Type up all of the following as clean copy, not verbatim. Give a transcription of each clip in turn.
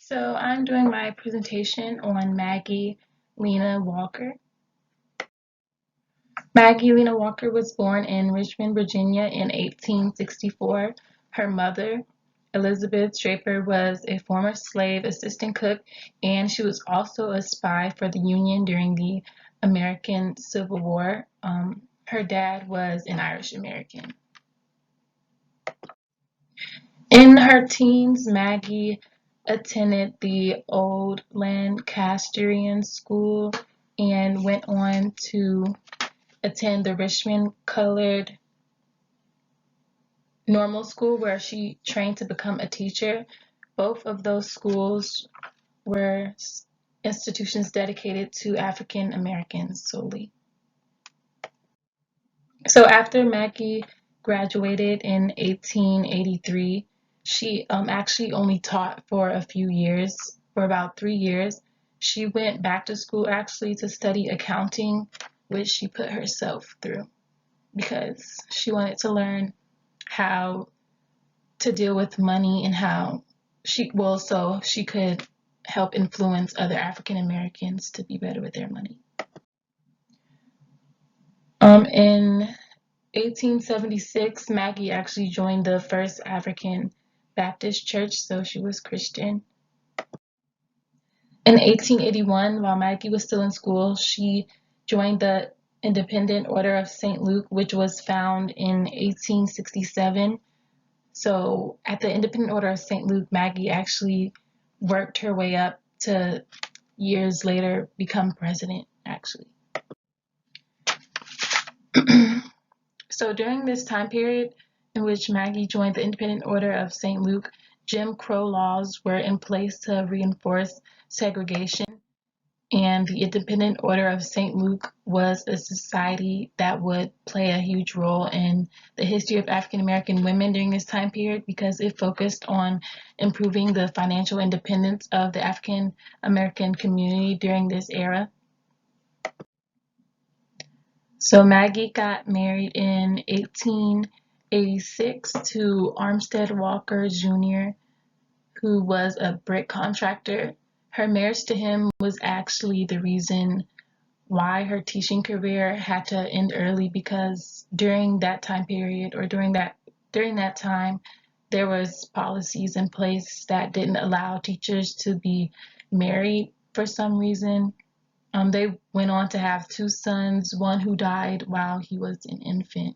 So I'm doing my presentation on Maggie Lena Walker. Maggie Lena Walker was born in Richmond, Virginia in 1864. Her mother, Elizabeth Draper, was a former slave assistant cook, and she was also a spy for the Union during the American Civil War. Her dad was an Irish American. In her teens, Maggie attended the Old Lancastrian School and went on to attend the Richmond Colored Normal School, where she trained to become a teacher. Both of those schools were institutions dedicated to African Americans solely. So after Maggie graduated in 1883, she actually only taught for a few years, for about 3 years. She went back to school actually to study accounting, which she put herself through because she wanted to learn how to deal with money and how so she could help influence other African Americans to be better with their money. In 1876, Maggie actually joined the First African Baptist Church, so she was Christian. In 1881, while Maggie was still in school, she joined the Independent Order of St. Luke, which was found in 1867. So at the Independent Order of St. Luke, Maggie actually worked her way up to years later become president, actually. So during this time period in which Maggie joined the Independent Order of St. Luke, Jim Crow laws were in place to reinforce segregation, and the Independent Order of St. Luke was a society that would play a huge role in the history of African American women during this time period because it focused on improving the financial independence of the African American community during this era. So Maggie got married in 1886 to Armstead Walker Jr., who was a brick contractor. Her marriage to him was actually the reason why her teaching career had to end early because during that time period or during that time there was policies in place that didn't allow teachers to be married for some reason. They went on to have two sons, one who died while he was an infant.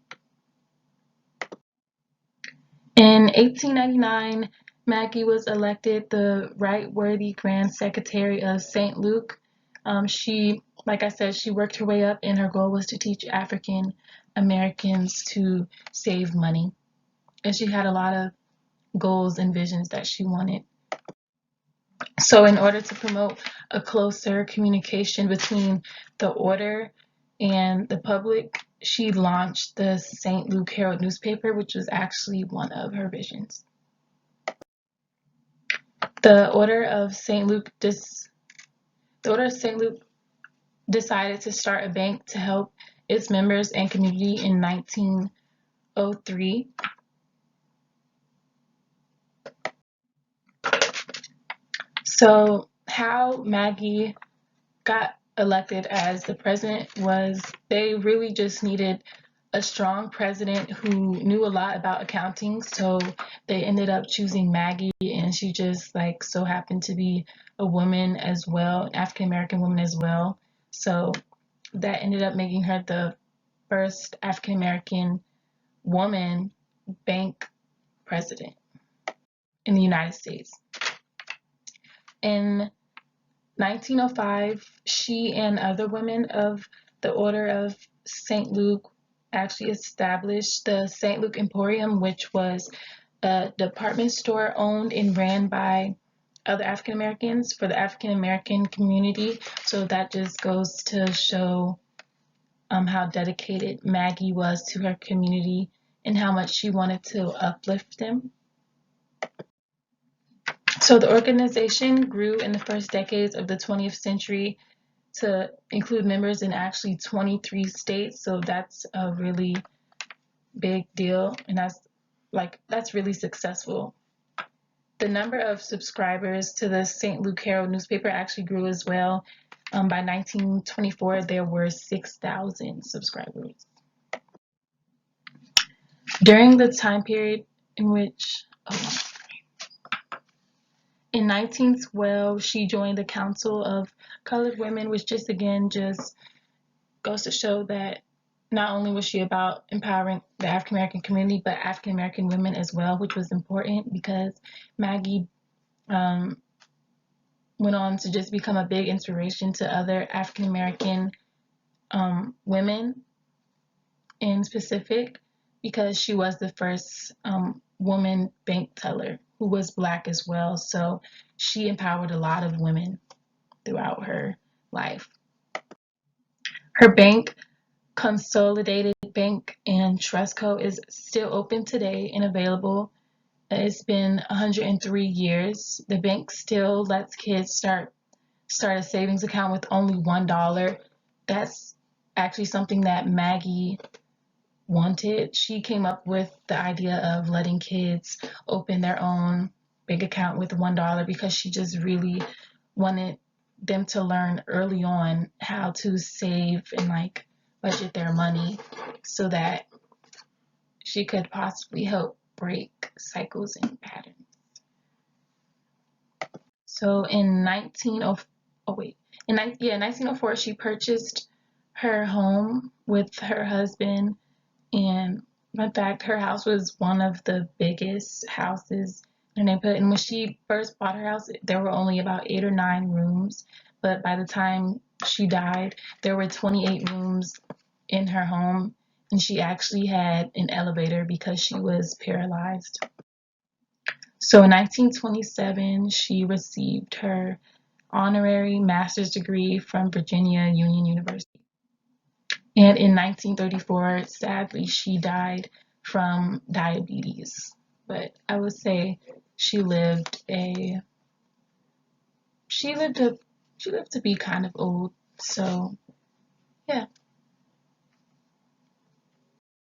In 1899, Maggie was elected the Right Worthy Grand Secretary of St. Luke. Like I said, she worked her way up, and her goal was to teach African Americans to save money. And she had a lot of goals and visions that she wanted. So in order to promote a closer communication between the order and the public, she launched the St. Luke Herald newspaper, which was actually one of her visions. The Order of St. Luke decided to start a bank to help its members and community in 1903. So how Maggie got elected as the president was they really just needed a strong president who knew a lot about accounting, so they ended up choosing Maggie, and she just so happened to be a woman as well, an African American woman as well. So that ended up making her the first African American woman bank president in the United States. In 1905, she and other women of the Order of St. Luke actually established the St. Luke Emporium, which was a department store owned and ran by other African Americans for the African American community. So that just goes to show how dedicated Maggie was to her community and how much she wanted to uplift them. So the organization grew in the first decades of the 20th century to include members in actually 23 states. So that's a really big deal, and that's really successful. the number of subscribers to the St. Luke Herald newspaper actually grew as well. By 1924, there were 6,000 subscribers. During the time period in which, in 1912, she joined the Council of Colored Women, which just goes to show that not only was she about empowering the African American community, but African American women as well, which was important because Maggie went on to just become a big inspiration to other African American women in specific, because she was the first woman bank teller who was Black as well. So she empowered a lot of women throughout her life. Her bank, Consolidated Bank and Trust Co., is still open today and available. It's been 103 years. The bank still lets kids start a savings account with only $1. That's actually something that Maggie wanted. She came up with the idea of letting kids open their own bank account with $1 because she just really wanted them to learn early on how to save and budget their money so that she could possibly help break cycles and patterns. So in 1904, she purchased her home with her husband, and in fact, her house was one of the biggest houses in the neighborhood. And when she first bought her house, there were only about 8 or 9 rooms, but by the time she died, there were 28 rooms in her home, and she actually had an elevator because she was paralyzed. So in 1927, she received her honorary master's degree from Virginia Union University. And in 1934, sadly, she died from diabetes. But I would say she lived to be kind of old. So yeah.